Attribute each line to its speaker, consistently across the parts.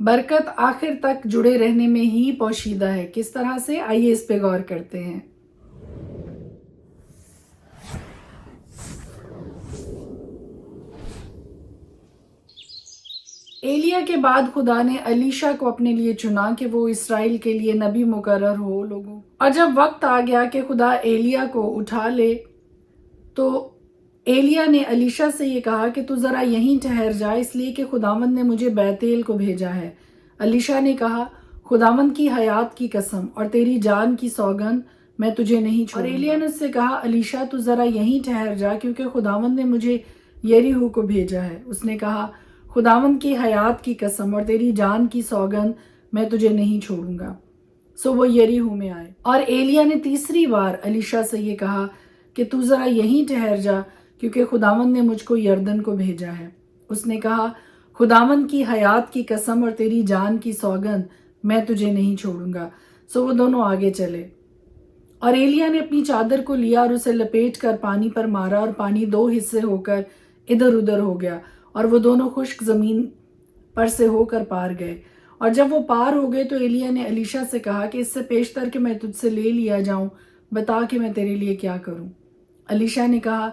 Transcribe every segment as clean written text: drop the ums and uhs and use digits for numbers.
Speaker 1: برکت آخر تک جڑے رہنے میں ہی پوشیدہ ہے۔ کس طرح سے؟ آئیے اس پہ غور کرتے ہیں۔ ایلیا کے بعد خدا نے الیشا کو اپنے لیے چنا کہ وہ اسرائیل کے لیے نبی مقرر ہو لوگوں۔ اور جب وقت آ گیا کہ خدا ایلیا کو اٹھا لے تو ایلیا نے الیشا سے یہ کہا کہ تو ذرا یہیں ٹھہر جا، اس لیے کہ خداوند نے مجھے بیتیل کو بھیجا ہے۔ الیشا نے کہا، خداوند کی حیات کی قسم اور تیری جان کی سوگند، میں تجھے نہیں چھوڑوں گا۔ اور ایلیا نے اس سے کہا، الیشا تو ذرا یہیں ٹھہر جا، کیونکہ خداوند نے مجھے یریہو کو بھیجا ہے۔ اس نے کہا، خداوند کی حیات کی قسم اور تیری جان کی سوگند، میں تجھے نہیں چھوڑوں گا۔ سو وہ یریہو میں آئے۔ اور ایلیا نے تیسری بار الیشا سے یہ کہا کہ تو ذرا یہیں ٹھہر جا، کیونکہ خداوند نے مجھ کو یردن کو بھیجا ہے۔ اس نے کہا، خداوند کی حیات کی قسم اور تیری جان کی سوگند، میں تجھے نہیں چھوڑوں گا۔ سو وہ دونوں آگے چلے۔ اور ایلیا نے اپنی چادر کو لیا اور اسے لپیٹ کر پانی پر مارا، اور پانی دو حصے ہو کر ادھر ادھر ہو گیا، اور وہ دونوں خشک زمین پر سے ہو کر پار گئے۔ اور جب وہ پار ہو گئے تو ایلیا نے الیشا سے کہا کہ اس سے پیشتر کہ میں تجھ سے لے لیا جاؤں، بتا کہ میں تیرے لیے کیا کروں۔ الیشا نے کہا،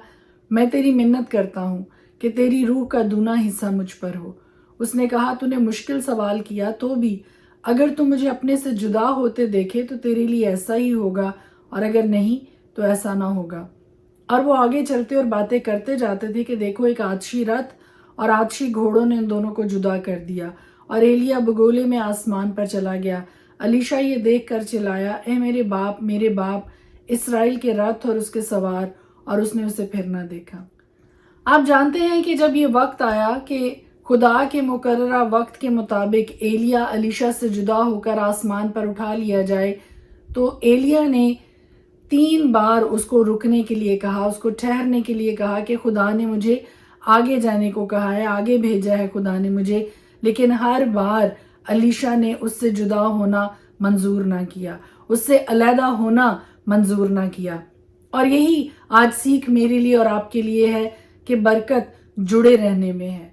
Speaker 1: میں تیری منت کرتا ہوں کہ تیری روح کا دونا حصہ مجھ پر ہو۔ اس نے کہا، تو نے مشکل سوال کیا، تو بھی اگر تو مجھے اپنے سے جدا ہوتے دیکھے تو تیرے لیے ایسا ہی ہوگا، اور اگر نہیں تو ایسا نہ ہوگا۔ اور وہ آگے چلتے اور باتیں کرتے جاتے تھے کہ دیکھو ایک آتشی رتھ اور آتشی گھوڑوں نے ان دونوں کو جدا کر دیا، اور ایلیا بگولے میں آسمان پر چلا گیا۔ الیشا یہ دیکھ کر چلایا، اے میرے باپ، اسرائیل کے رتھ اور اس کے سوار، اور اس نے اسے پھر نہ دیکھا۔ آپ جانتے ہیں کہ جب یہ وقت آیا کہ خدا کے مقررہ وقت کے مطابق ایلیا الیشا سے جدا ہو کر آسمان پر اٹھا لیا جائے، تو ایلیا نے 3 بار اس کو رکنے کے لیے کہا، اس کو ٹھہرنے کے لیے کہا کہ خدا نے مجھے آگے جانے کو کہا ہے، آگے بھیجا ہے خدا نے مجھے، لیکن ہر بار الیشا نے اس سے جدا ہونا منظور نہ کیا، اس سے علیحدہ ہونا منظور نہ کیا۔ اور یہی آج سیکھ میرے لیے اور آپ کے لیے ہے کہ برکت جڑے رہنے میں ہے۔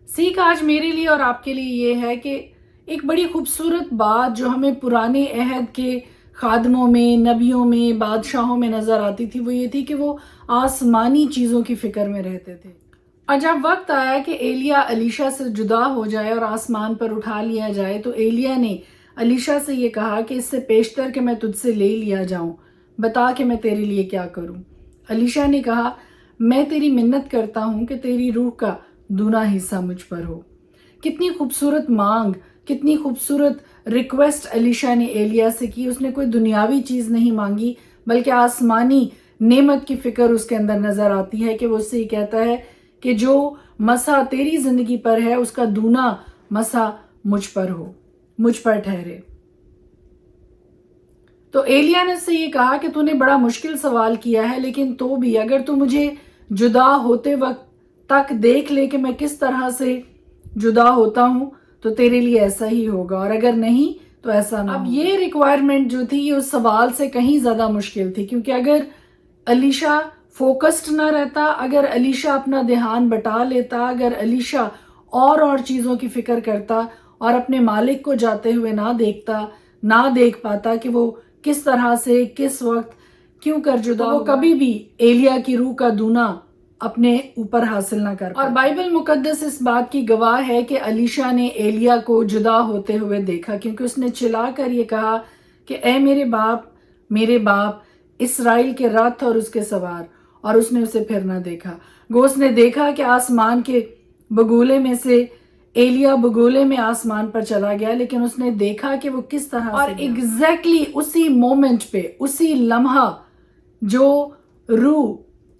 Speaker 1: سیکھ آج میرے لیے اور آپ کے لیے یہ ہے کہ ایک بڑی خوبصورت بات جو ہمیں پرانے عہد کے خادموں میں، نبیوں میں، بادشاہوں میں نظر آتی تھی، وہ یہ تھی کہ وہ آسمانی چیزوں کی فکر میں رہتے تھے۔ اور جب وقت آیا کہ ایلیا الیشا سے جدا ہو جائے اور آسمان پر اٹھا لیا جائے، تو ایلیا نے الیشا سے یہ کہا کہ اس سے پیشتر کہ میں تجھ سے لے لیا جاؤں، بتا کہ میں تیرے لیے کیا کروں۔ الیشا نے کہا، میں تیری منت کرتا ہوں کہ تیری روح کا دونا حصہ مجھ پر ہو۔ کتنی خوبصورت مانگ، کتنی خوبصورت ریکویسٹ الیشا نے ایلیا سے کی۔ اس نے کوئی دنیاوی چیز نہیں مانگی، بلکہ آسمانی نعمت کی فکر اس کے اندر نظر آتی ہے کہ وہ اس سے یہ کہتا ہے کہ جو مسا تیری زندگی پر ہے، اس کا دونا مسا مجھ پر ہو، مجھ پر ٹھہرے۔ تو ایلیا نے اس سے یہ کہا کہ تو نے بڑا مشکل سوال کیا ہے، لیکن تو بھی اگر تو مجھے جدا ہوتے وقت تک دیکھ لے کہ میں کس طرح سے جدا ہوتا ہوں، تو تیرے لیے ایسا ہی ہوگا، اور اگر نہیں تو ایسا نہ ہوگا۔ اب یہ ریکوائرمنٹ جو تھی یہ اس سوال سے کہیں زیادہ مشکل تھی، کیونکہ اگر الیشا فوکسڈ نہ رہتا، اگر الیشا اپنا دھیان بٹا لیتا، اگر الیشا اور چیزوں کی فکر کرتا اور اپنے مالک کو جاتے ہوئے نہ دیکھ پاتا کہ وہ کس طرح سے کس وقت کیوں کر جدا ہوا، وہ کبھی بھی ایلیا کی روح کا دونا اپنے اوپر حاصل نہ کر پاتا۔ اور بائبل مقدس اس بات کی گواہ ہے کہ الیشا نے ایلیا کو جدا ہوتے ہوئے دیکھا، کیونکہ اس نے چلا کر یہ کہا کہ اے میرے باپ اسرائیل کے رتھ اور اس کے سوار، اور اس نے اسے پھر نہ دیکھا۔ گو اس نے دیکھا کہ آسمان کے بگولے میں سے ایلیا بگولے میں آسمان پر چلا گیا، لیکن اس نے دیکھا کہ وہ کس طرح سے، اور ایگزیکٹلی اسی مومنٹ پہ، اسی لمحہ جو روح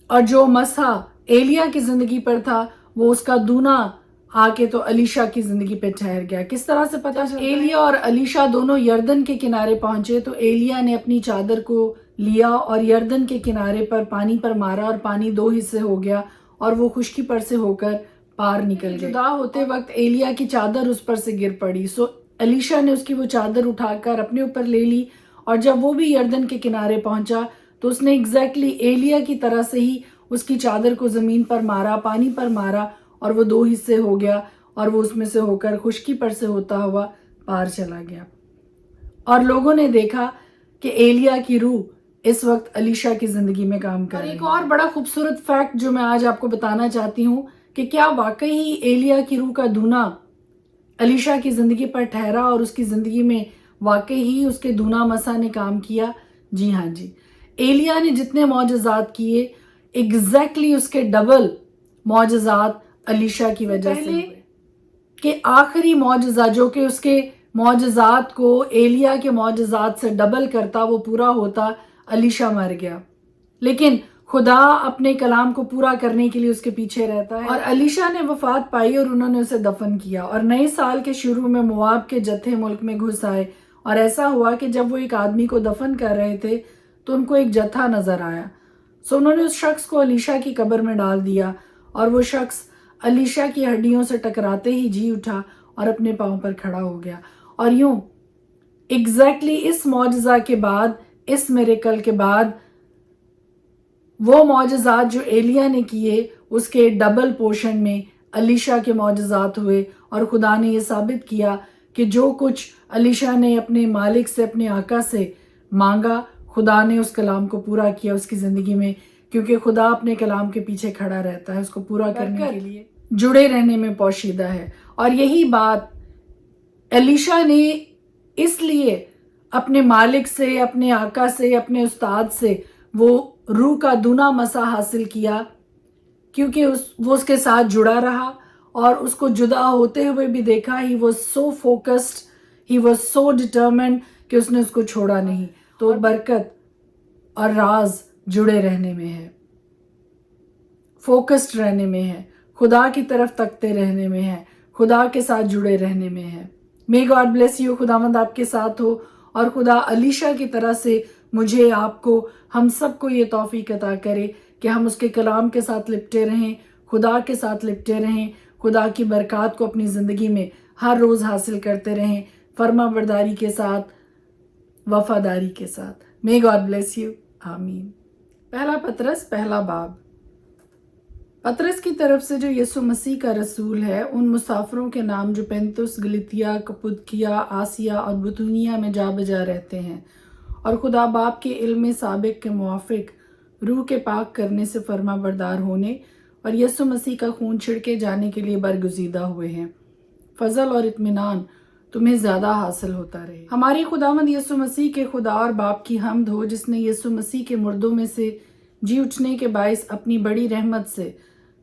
Speaker 1: اور جو مسا ایلیا کی زندگی پر تھا، وہ اس کا دونا آ کے تو الیشا کی زندگی پہ ٹھہر گیا۔ کس طرح سے پتہ چلتا ہے؟ ایلیا اور الیشا دونوں یردن کے کنارے پہنچے تو ایلیا نے اپنی چادر کو لیا اور یردن کے کنارے پر پانی پر مارا، اور پانی 2 حصے ہو گیا، اور وہ خشکی پر سے ہو کر پار نکل گئے۔ جدا ہوتے وقت ایلیا کی چادر اس پر سے گر پڑی، سو الیشا نے اس کی وہ چادر اٹھا کر اپنے اوپر لے لی، اور جب وہ بھی یردن کے کنارے پہنچا تو اس نے ایگزیکٹلی ایلیا کی طرح سے ہی اس کی چادر کو زمین پر مارا، پانی پر مارا، اور وہ 2 حصے ہو گیا، اور وہ اس میں سے ہو کر خشکی پر سے ہوتا ہوا پار چلا گیا۔ اور لوگوں نے دیکھا کہ ایلیا کی روح اس وقت الیشا کی زندگی میں کام کر رہی ہے۔ اور ایک اور بڑا خوبصورت فیکٹ جو میں آج آپ کو بتانا چاہتی ہوں کہ کیا واقعی ہی ایلیا کی روح کا دونا الیشا کی زندگی پر ٹھہرا اور اس کی زندگی میں واقعی ہی اس کے دونا مسا نے کام کیا؟ جی ہاں جی، ایلیا نے جتنے معجزات کیے ایگزیکٹلی اس کے ڈبل معجزات الیشا کی وجہ سے ہوئے۔ کہ آخری معجزہ جو کہ اس کے معجزات کو ایلیا کے معجزات سے ڈبل کرتا، وہ پورا ہوتا، الیشا مر گیا، لیکن خدا اپنے کلام کو پورا کرنے کے لیے اس کے پیچھے رہتا ہے، اور الیشا نے وفات پائی اور انہوں نے اسے دفن کیا، اور نئے سال کے شروع میں مواب کے جتھے ملک میں گھس آئے، اور ایسا ہوا کہ جب وہ ایک آدمی کو دفن کر رہے تھے تو ان کو ایک جتھا نظر آیا، سو انہوں نے اس شخص کو الیشا کی قبر میں ڈال دیا، اور وہ شخص الیشا کی ہڈیوں سے ٹکراتے ہی جی اٹھا اور اپنے پاؤں پر کھڑا ہو گیا۔ اور یوں ایگزیکٹلی اس معجزہ کے بعد، اس میریکل کے بعد، وہ معجزات جو ایلیا نے کیے اس کے ڈبل پورشن میں الیشا کے معجزات ہوئے، اور خدا نے یہ ثابت کیا کہ جو کچھ الیشا نے اپنے مالک سے، اپنے آقا سے مانگا، خدا نے اس کلام کو پورا کیا اس کی زندگی میں، کیونکہ خدا اپنے کلام کے پیچھے کھڑا رہتا ہے اس کو پورا کرنے کے لیے، جڑے رہنے میں پوشیدہ ہے۔ اور یہی بات الیشا نے اس لیے اپنے مالک سے، اپنے آقا سے، اپنے استاد سے وہ روح کا دونا مسا حاصل کیا، کیونکہ وہ اس کے ساتھ جڑا رہا، اور اس کو جدا ہوتے ہوئے بھی دیکھا۔ He was so focused, he was so determined کہ اس نے اس کو چھوڑا نہیں۔ تو برکت اور راز جڑے رہنے میں ہے، فوکسڈ رہنے میں ہے، خدا کی طرف تکتے رہنے میں ہے، خدا کے ساتھ جڑے رہنے میں ہے۔ May God bless you، خداوند آپ کے ساتھ ہو، اور خدا الیشا کی طرح سے مجھے، آپ کو، ہم سب کو یہ توفیق عطا کرے کہ ہم اس کے کلام کے ساتھ لپٹے رہیں، خدا کے ساتھ لپٹے رہیں، خدا کی برکات کو اپنی زندگی میں ہر روز حاصل کرتے رہیں، فرما برداری کے ساتھ، وفاداری کے ساتھ۔ May God bless you، آمین۔ پہلا پطرس پہلا باب۔ پطرس کی طرف سے جو یسوع مسیح کا رسول ہے، ان مسافروں کے نام جو پینتس، گلتیا، کپودکیا، آسیا اور بتونیہ میں جا بجا رہتے ہیں، اور خدا باپ کے علم سابق کے موافق روح کے پاک کرنے سے فرما بردار ہونے اور یسوع مسیح کا خون چھڑکے جانے کے لیے برگزیدہ ہوئے ہیں، فضل اور اطمینان تمہیں زیادہ حاصل ہوتا رہے۔ ہماری خداوند یسوع مسیح کے خدا اور باپ کی حمد ہو، جس نے یسوع مسیح کے مردوں میں سے جی اٹھنے کے باعث اپنی بڑی رحمت سے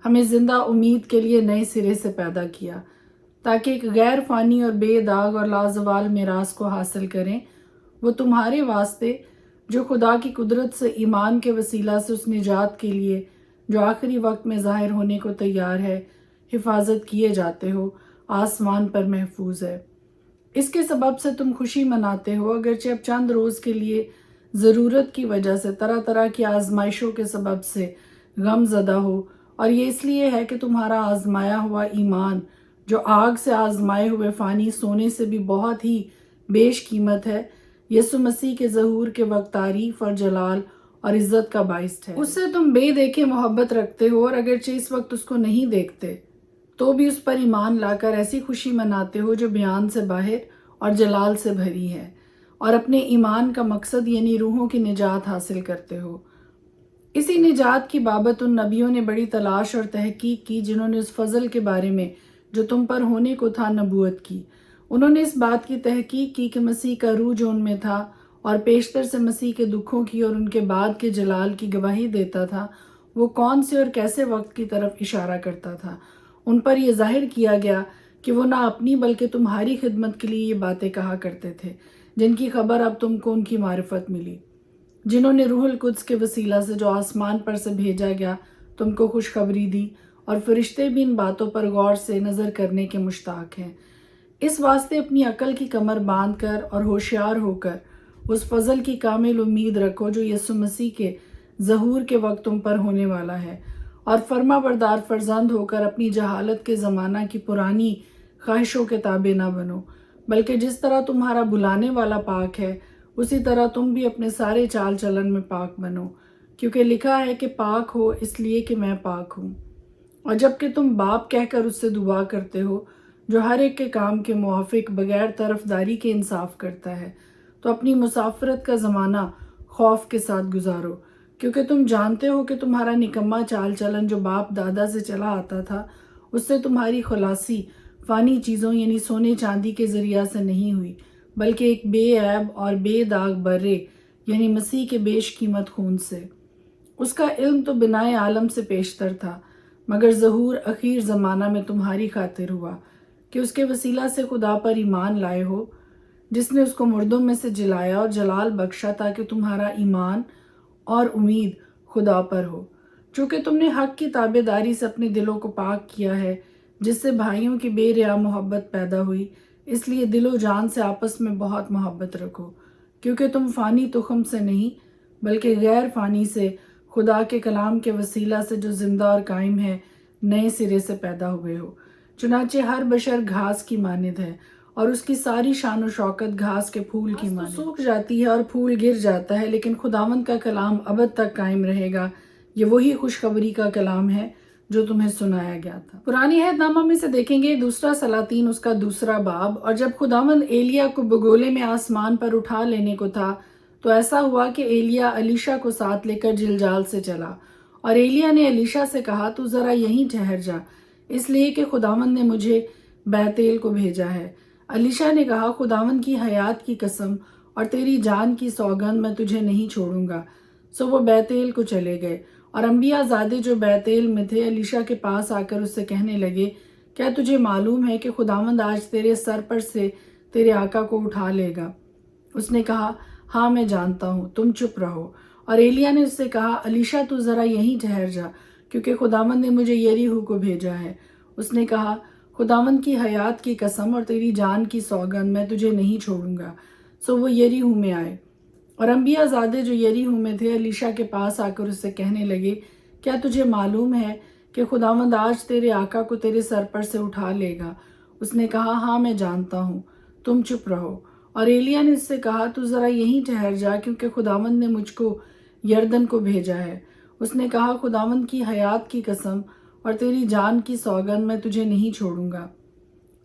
Speaker 1: ہمیں زندہ امید کے لیے نئے سرے سے پیدا کیا، تاکہ ایک غیر فانی اور بے داغ اور لازوال میراث کو حاصل کریں، وہ تمہارے واسطے جو خدا کی قدرت سے ایمان کے وسیلہ سے اس نجات کے لیے جو آخری وقت میں ظاہر ہونے کو تیار ہے، حفاظت کیے جاتے ہو، آسمان پر محفوظ ہے۔ اس کے سبب سے تم خوشی مناتے ہو، اگرچہ اب چند روز کے لیے ضرورت کی وجہ سے طرح طرح کی آزمائشوں کے سبب سے غم زدہ ہو، اور یہ اس لیے ہے کہ تمہارا آزمایا ہوا ایمان جو آگ سے آزمائے ہوئے فانی سونے سے بھی بہت ہی بیش قیمت ہے، یسوع مسیح کے ظہور کے وقت تعریف اور جلال اور عزت کا باعث ہے۔ اس سے تم بے دیکھے محبت رکھتے ہو، اور اگرچہ اس وقت اس کو نہیں دیکھتے تو بھی اس پر ایمان لا کر ایسی خوشی مناتے ہو جو بیان سے باہر اور جلال سے بھری ہے، اور اپنے ایمان کا مقصد یعنی روحوں کی نجات حاصل کرتے ہو۔ اسی نجات کی بابت ان نبیوں نے بڑی تلاش اور تحقیق کی جنہوں نے اس فضل کے بارے میں جو تم پر ہونے کو تھا نبوت کی۔ انہوں نے اس بات کی تحقیق کی کہ مسیح کا روح جو ان میں تھا اور پیشتر سے مسیح کے دکھوں کی اور ان کے بعد کے جلال کی گواہی دیتا تھا، وہ کون سے اور کیسے وقت کی طرف اشارہ کرتا تھا۔ ان پر یہ ظاہر کیا گیا کہ وہ نہ اپنی بلکہ تمہاری خدمت کے لیے یہ باتیں کہا کرتے تھے، جن کی خبر اب تم کو ان کی معرفت ملی، جنہوں نے روح القدس کے وسیلہ سے جو آسمان پر سے بھیجا گیا تم کو خوشخبری دی، اور فرشتے بھی ان باتوں پر غور سے نظر کرنے کے مشتاق ہیں۔ اس واسطے اپنی عقل کی کمر باندھ کر اور ہوشیار ہو کر اس فضل کی کامل امید رکھو جو یسوع مسیح کے ظہور کے وقت تم پر ہونے والا ہے، اور فرما بردار فرزند ہو کر اپنی جہالت کے زمانہ کی پرانی خواہشوں کے تابع نہ بنو، بلکہ جس طرح تمہارا بلانے والا پاک ہے اسی طرح تم بھی اپنے سارے چال چلن میں پاک بنو، کیونکہ لکھا ہے کہ پاک ہو اس لیے کہ میں پاک ہوں۔ اور جب کہ تم باپ کہہ کر اس سے دعا کرتے ہو جو ہر ایک کے کام کے موافق بغیر طرفداری کے انصاف کرتا ہے، تو اپنی مسافرت کا زمانہ خوف کے ساتھ گزارو، کیونکہ تم جانتے ہو کہ تمہارا نکما چال چلن جو باپ دادا سے چلا آتا تھا، اس سے تمہاری خلاصی فانی چیزوں یعنی سونے چاندی کے ذریعہ سے نہیں ہوئی، بلکہ ایک بے عیب اور بے داغ برے یعنی مسیح کے بیش قیمت خون سے۔ اس کا علم تو بنائے عالم سے پیشتر تھا، مگر ظہور اخیر زمانہ میں تمہاری خاطر ہوا کہ اس کے وسیلہ سے خدا پر ایمان لائے ہو، جس نے اس کو مردوں میں سے جلایا اور جلال بخشا، تاکہ تمہارا ایمان اور امید خدا پر ہو۔ چونکہ تم نے حق کی تابع داری سے اپنے دلوں کو پاک کیا ہے، جس سے بھائیوں کی بے ریا محبت پیدا ہوئی، اس لیے دل و جان سے آپس میں بہت محبت رکھو، کیونکہ تم فانی تخم سے نہیں بلکہ غیر فانی سے خدا کے کلام کے وسیلہ سے جو زندہ اور قائم ہے نئے سرے سے پیدا ہوئے ہو۔ چنانچہ ہر بشر گھاس کی مانند ہے، اور اس کی ساری شان و شوکت گھاس کے پھول کی مانند سوکھ جاتی ہے اور پھول گر جاتا ہے، لیکن خداوند کا کلام ابد تک قائم رہے گا۔ یہ وہی خوشخبری کا کلام ہے جو تمہیں سنایا گیا تھا۔ پرانی عہد نامہ میں سے دیکھیں گے دوسرا سلاطین اس کا 2 باب، اور جب خداوند ایلیا کو بگولے میں آسمان پر اٹھا لینے کو تھا، تو ایسا ہوا کہ ایلیا الیشا کو ساتھ لے کر جلجال سے چلا، اور ایلیا نے الیشا سے کہا تو ذرا یہیں ٹھہر جا، اس لیے کہ خداوند نے مجھے بیتیل کو بھیجا ہے۔ الیشا نے کہا خداوند کی حیات کی قسم اور تیری جان کی سوگند میں تجھے نہیں چھوڑوں گا۔ سو وہ بیتیل کو چلے گئے، اور انبیاء زادے جو بیتیل میں تھے الیشا کے پاس آ کر اس سے کہنے لگے، کیا تجھے معلوم ہے کہ خداوند آج تیرے سر پر سے تیرے آقا کو اٹھا لے گا؟ اس نے کہا ہاں میں جانتا ہوں، تم چپ رہو۔ اور ایلیا نے اس سے کہا الیشا تو ذرا یہیں ٹھہر جا، کیونکہ خداوند نے مجھے یریحو کو بھیجا ہے۔ اس نے کہا خداوند کی حیات کی قسم اور تیری جان کی سوگند میں تجھے نہیں چھوڑوں گا۔ سو وہ یریحو میں آئے، اور انبیاء زادے جو یریحو میں تھے الیشا کے پاس آ کر اس سے کہنے لگے، کیا تجھے معلوم ہے کہ خداوند آج تیرے آقا کو تیرے سر پر سے اٹھا لے گا؟ اس نے کہا ہاں میں جانتا ہوں، تم چپ رہو۔ اور ایلیا نے اس سے کہا تو ذرا یہیں ٹھہر جا، کیونکہ خداوند نے مجھ کو یردن کو بھیجا ہے۔ اس نے کہا خداوند کی حیات کی قسم اور تیری جان کی سوگند میں تجھے نہیں چھوڑوں گا۔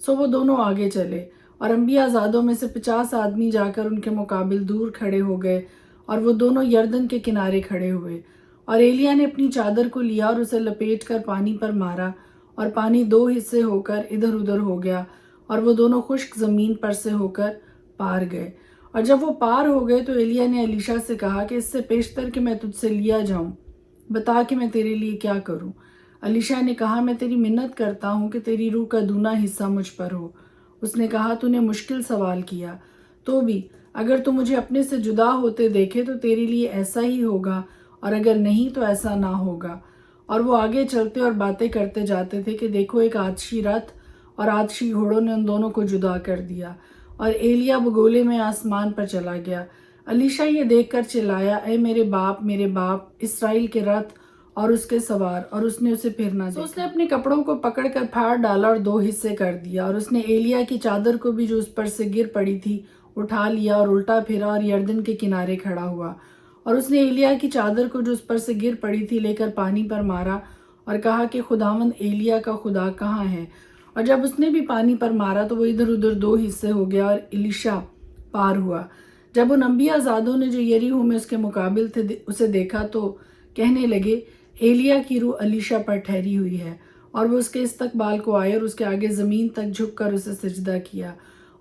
Speaker 1: سو وہ دونوں آگے چلے، اور انبیاء زادوں میں سے 50 آدمی جا کر ان کے مقابل دور کھڑے ہو گئے، اور وہ دونوں یردن کے کنارے کھڑے ہوئے۔ اور ایلیا نے اپنی چادر کو لیا اور اسے لپیٹ کر پانی پر مارا، اور پانی 2 حصے ہو کر ادھر ادھر ہو گیا، اور وہ دونوں خشک زمین پر سے ہو کر پار گئے۔ اور جب وہ پار ہو گئے تو ایلیا نے الیشا سے کہا کہ اس سے پیشتر کہ میں تجھ سے لیا جاؤں، بتا کہ میں تیرے لیے کیا کروں۔ الیشا نے کہا میں تیری منت کرتا ہوں کہ تیری روح کا دونا حصہ مجھ پر ہو۔ اس نے کہا تو نے مشکل سوال کیا، تو بھی اگر تو مجھے اپنے سے جدا ہوتے دیکھے تو تیرے لیے ایسا ہی ہوگا، اور اگر نہیں تو ایسا نہ ہوگا۔ اور وہ آگے چلتے اور باتیں کرتے جاتے تھے کہ دیکھو ایک آتشی رتھ اور آتشی گھوڑوں نے ان دونوں کو جدا کر دیا، اور ایلیا بگولے میں آسمان پر چلا گیا۔ الیشا یہ دیکھ کر چلایا، اے میرے باپ اسرائیل کے رتھ اور اس کے سوار، اور اس نے اسے پھر نہ دیکھا۔ اس نے اپنے کپڑوں کو پکڑ کر پھاڑ ڈالا اور 2 حصے کر دیا، اور اس نے ایلیا کی چادر کو بھی جو اس پر سے گر پڑی تھی اٹھا لیا اور الٹا پھرا اور یردن کے کنارے کھڑا ہوا۔ اور اس نے ایلیا کی چادر کو جو اس پر سے گر پڑی تھی لے کر پانی پر مارا، اور کہا کہ خداوند ایلیا کا خدا کہاں ہے؟ اور جب اس نے بھی پانی پر مارا تو وہ ادھر ادھر 2 حصے ہو گیا، اور الیشا پار ہوا۔ جب ان انبیاء زادوں نے جو یریحو میں اس کے مقابل تھے اسے دیکھا تو کہنے لگے ایلیا کی روح الیشا پر ٹھہری ہوئی ہے، اور وہ اس کے استقبال کو آئے اور اس کے آگے زمین تک جھک کر اسے سجدہ کیا۔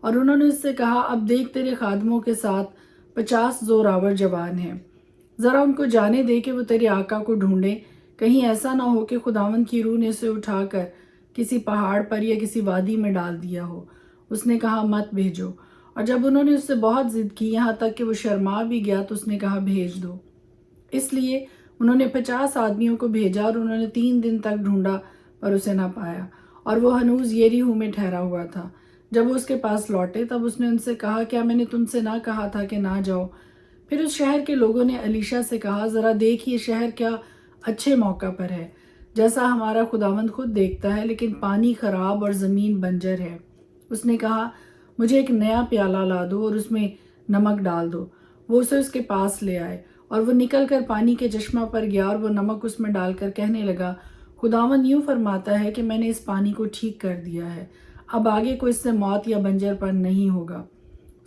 Speaker 1: اور انہوں نے اس سے کہا اب دیکھ تیرے خادموں کے ساتھ 50 زوراور جوان ہیں، ذرا ان کو جانے دے کہ وہ تیرے آقا کو ڈھونڈیں، کہیں ایسا نہ ہو کہ خداوند کی روح نے اسے اٹھا کر کسی پہاڑ پر یا کسی وادی میں ڈال دیا ہو۔ اس نے کہا مت بھیجو۔ اور جب انہوں نے اس سے بہت ضد کی یہاں تک کہ وہ شرما بھی گیا تو اس نے کہا بھیج دو۔ اس لیے انہوں نے 50 آدمیوں کو بھیجا، اور انہوں نے 3 دن تک ڈھونڈا پر اسے نہ پایا، اور وہ ہنوز یریحو میں ٹھہرا ہوا تھا۔ جب وہ اس کے پاس لوٹے تب اس نے ان سے کہا کیا میں نے تم سے نہ کہا تھا کہ نہ جاؤ؟ پھر اس شہر کے لوگوں نے الیشا سے کہا ذرا دیکھ یہ شہر کیا اچھے موقع پر ہے، جیسا ہمارا خداوند خود دیکھتا ہے، لیکن پانی خراب اور زمین بنجر ہے۔ اس نے کہا مجھے ایک نیا پیالہ لا دو اور اس میں نمک ڈال دو۔ وہ اسے اس کے پاس لے آئے، اور وہ نکل کر پانی کے چشمہ پر گیا اور وہ نمک اس میں ڈال کر کہنے لگا خداوند یوں فرماتا ہے کہ میں نے اس پانی کو ٹھیک کر دیا ہے، اب آگے کو اس سے موت یا بنجر پن نہیں ہوگا۔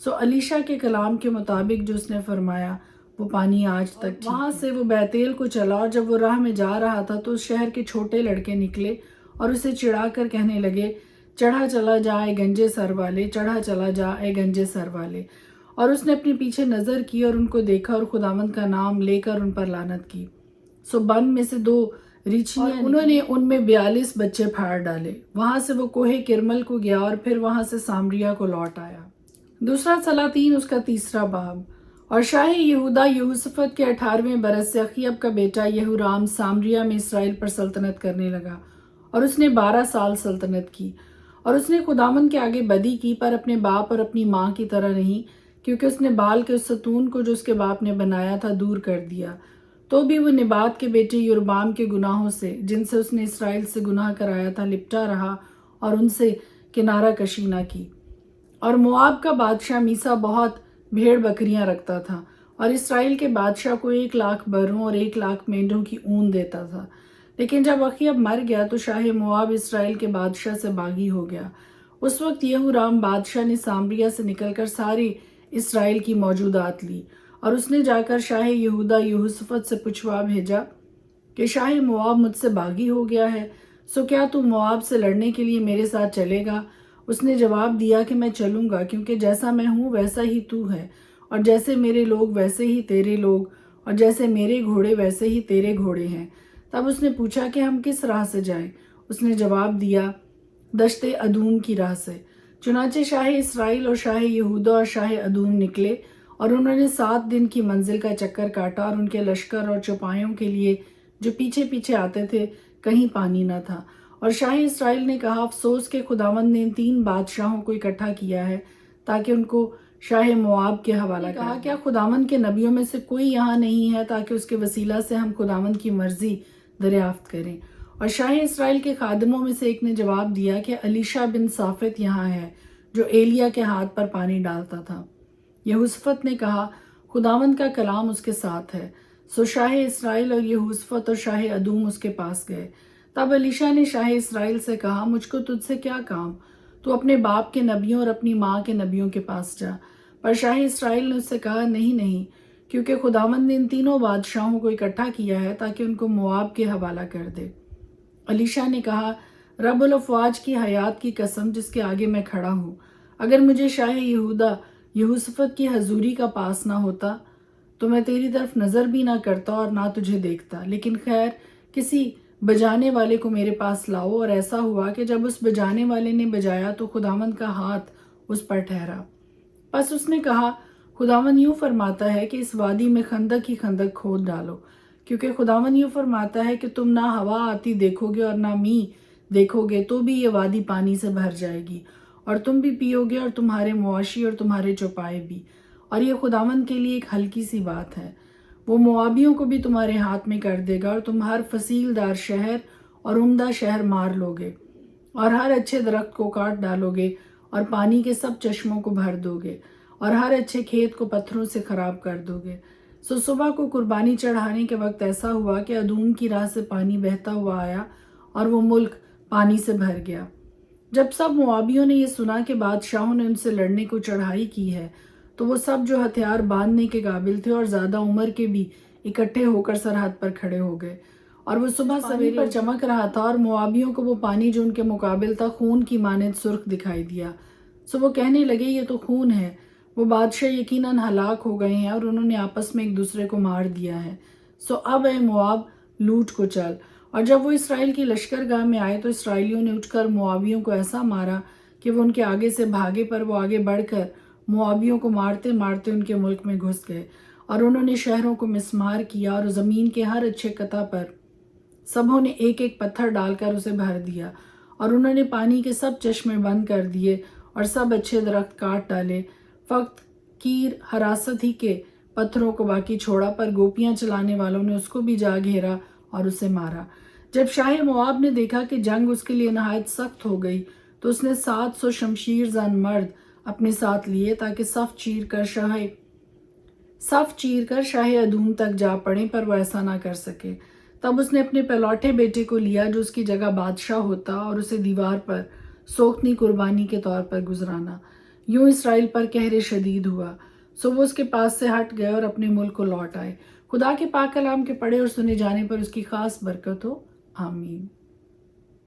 Speaker 1: سو الیشا کے کلام کے مطابق جو اس نے فرمایا وہ پانی آج تک وہاں سے وہ بیتیل کو چلا، اور جب وہ راہ میں جا رہا تھا تو اس شہر کے چھوٹے لڑکے نکلے اور اسے چڑھا کر کہنے لگے، چڑھا چلا جا اے گنجے سر والے، چڑھا چلا جا اے گنجے سر والے۔ اور اس نے اپنے پیچھے نظر کی اور ان کو دیکھا اور خداوند کا نام لے کر ان پر لعنت کی۔ سو بن میں سے 2 ریچھیاں انہوں نے ان میں 42 بچے پھاڑ ڈالے۔ وہاں سے وہ کوہ کرمل کو گیا اور پھر وہاں سے سامریا کو لوٹ آیا۔ دوسرا سلاطین اس کا 3 باب۔ اور شاہ یہودا یہوشافط کے 18ویں برس سے اخیب کا بیٹا یہورام سامریا میں اسرائیل پر سلطنت کرنے لگا، اور اس نے 12 سال سلطنت کی۔ اور اس نے خداوند کے آگے بدی کی، پر اپنے باپ اور اپنی ماں کی طرح نہیں، کیونکہ اس نے بال کے اس ستون کو جو اس کے باپ نے بنایا تھا دور کر دیا۔ تو بھی وہ نبات کے بیٹے یربام کے گناہوں سے، جن سے اس نے اسرائیل سے گناہ کرایا تھا، لپٹا رہا اور ان سے کنارہ کشی نہ کی۔ اور مواب کا بادشاہ میسا بہت بھیڑ بکریاں رکھتا تھا، اور اسرائیل کے بادشاہ کو 1,00,000 بروں اور 1,00,000 مینڈوں کی اون دیتا تھا۔ لیکن جب اخیب مر گیا تو شاہ مواب اسرائیل کے بادشاہ سے باغی ہو گیا۔ اس وقت یہورام بادشاہ نے سامریا سے نکل کر ساری اسرائیل کی موجودات لی، اور اس نے جا کر شاہ یہودا یہوشافط سے پوچھوا بھیجا کہ شاہ مواب مجھ سے باغی ہو گیا ہے، سو کیا تو مواب سے لڑنے کے لیے میرے ساتھ چلے گا؟ اس نے جواب دیا کہ میں چلوں گا، کیونکہ جیسا میں ہوں ویسا ہی تو ہے، اور جیسے میرے لوگ ویسے ہی تیرے لوگ، اور جیسے میرے گھوڑے ویسے ہی تیرے گھوڑے ہیں۔ تب اس نے پوچھا کہ ہم کس راہ سے جائیں؟ اس نے جواب دیا، دشت ادوم کی راہ سے۔ چنانچہ شاہ اسرائیل اور شاہ یہودا اور شاہ ادوم نکلے، اور انہوں نے 7 دن کی منزل کا چکر کاٹا، اور ان کے لشکر اور چوپایوں کے لیے جو پیچھے پیچھے آتے تھے کہیں پانی نہ تھا۔ اور شاہ اسرائیل نے کہا، افسوس کہ خداوند نے ان 3 بادشاہوں کو اکٹھا کیا ہے تاکہ ان کو شاہ مواب کے حوالہ کہا، کیا خداوند کے نبیوں میں سے کوئی یہاں نہیں ہے تاکہ اس کے وسیلہ سے ہم خداوند کی مرضی دریافت کریں؟ اور شاہ اسرائیل کے خادموں میں سے ایک نے جواب دیا کہ الیشا بن صافت یہاں ہے، جو ایلیا کے ہاتھ پر پانی ڈالتا تھا۔ یہوشافط نے کہا، خداوند کا کلام اس کے ساتھ ہے۔ سو شاہ اسرائیل اور یہوشافط اور شاہ ادوم اس کے پاس گئے۔ تب الیشا نے شاہ اسرائیل سے کہا، مجھ کو تجھ سے کیا کام؟ تو اپنے باپ کے نبیوں اور اپنی ماں کے نبیوں کے پاس جا۔ پر شاہ اسرائیل نے اس سے کہا، نہیں، کیونکہ خداوند نے ان 3 بادشاہوں کو اکٹھا کیا ہے تاکہ ان کو مواب کے حوالہ کر دے۔ الیشا نے کہا، رب الافواج کی حیات کی قسم جس کے آگے میں کھڑا ہوں، اگر مجھے شاہ یہودا یہوشافط کی حضوری کا پاس نہ ہوتا تو میں تیری طرف نظر بھی نہ کرتا اور نہ تجھے دیکھتا، لیکن خیر کسی بجانے والے کو میرے پاس لاؤ۔ اور ایسا ہوا کہ جب اس بجانے والے نے بجایا تو خداوند کا ہاتھ اس پر ٹھہرا۔ پس اس نے کہا، خداوند یوں فرماتا ہے کہ اس وادی میں خندق ہی خندق کھود ڈالو، کیونکہ خداوند یوں فرماتا ہے کہ تم نہ ہوا آتی دیکھو گے اور نہ می دیکھو گے، تو بھی یہ وادی پانی سے بھر جائے گی، اور تم بھی پیو گے اور تمہارے مواشی اور تمہارے چوپائے بھی۔ اور یہ خداوند کے لیے ایک ہلکی سی بات ہے، وہ موابیوں کو بھی تمہارے ہاتھ میں کر دے گا، اور تم ہر فصیل دار شہر اور عمدہ شہر مار لو گے، اور ہر اچھے درخت کو کاٹ ڈالو گے، اور پانی کے سب چشموں کو بھر دو گے، اور ہر اچھے کھیت کو پتھروں سے خراب کر دو گے۔ سو صبح کو قربانی چڑھانے کے وقت ایسا ہوا کہ ادوم کی راہ سے پانی بہتا ہوا آیا، اور وہ ملک پانی سے بھر گیا۔ جب سب موابیوں نے یہ سنا کہ بادشاہوں نے ان سے لڑنے کو چڑھائی کی ہے، تو وہ سب جو ہتھیار باندھنے کے قابل تھے اور زیادہ عمر کے بھی اکٹھے ہو کر سرحد پر کھڑے ہو گئے۔ اور وہ صبح سویرے پر چمک رہا تھا، اور موابیوں کو وہ پانی جو ان کے مقابل تھا خون کی مانند سرخ دکھائی دیا۔ سو وہ کہنے لگے، یہ تو خون ہے، وہ بادشاہ یقیناً ہلاک ہو گئے ہیں اور انہوں نے آپس میں ایک دوسرے کو مار دیا ہے۔ سو اب اے مواب لوٹ کو چل۔ اور جب وہ اسرائیل کی لشکرگاہ میں آئے تو اسرائیلیوں نے اٹھ کر موابیوں کو ایسا مارا کہ وہ ان کے آگے سے بھاگے، پر وہ آگے بڑھ کر موابیوں کو مارتے مارتے ان کے ملک میں گھس گئے، اور انہوں نے شہروں کو مسمار کیا، اور زمین کے ہر اچھے قطع پر سبوں نے ایک ایک پتھر ڈال کر اسے بھر دیا، اور انہوں نے پانی کے سب چشمے بند کر دیے اور سب اچھے درخت کاٹ ڈالے، فقط کیر حراست ہی کے پتھروں کو باقی چھوڑا، پر گوپیاں چلانے والوں نے اس کو بھی جا گھیرا اور اسے مارا۔ جب شاہ مواب نے دیکھا کہ جنگ اس کے لیے نہایت سخت ہو گئی تو اس نے 700 شمشیر زن مرد اپنے ساتھ لیے تاکہ صف چیر کر شاہ ادوم تک جا پڑیں، پر وہ ایسا نہ کر سکے۔ تب اس نے اپنے پلوٹے بیٹے کو لیا جو اس کی جگہ بادشاہ ہوتا، اور اسے دیوار پر سوختنی قربانی کے طور پر گزرانا۔ یوں اسرائیل پر قہر شدید ہوا، سو وہ اس کے پاس سے ہٹ گئے اور اپنے ملک کو لوٹ آئے۔ خدا کے پاک کلام کے پڑھے اور سنے جانے پر اس کی خاص برکت ہو، آمین۔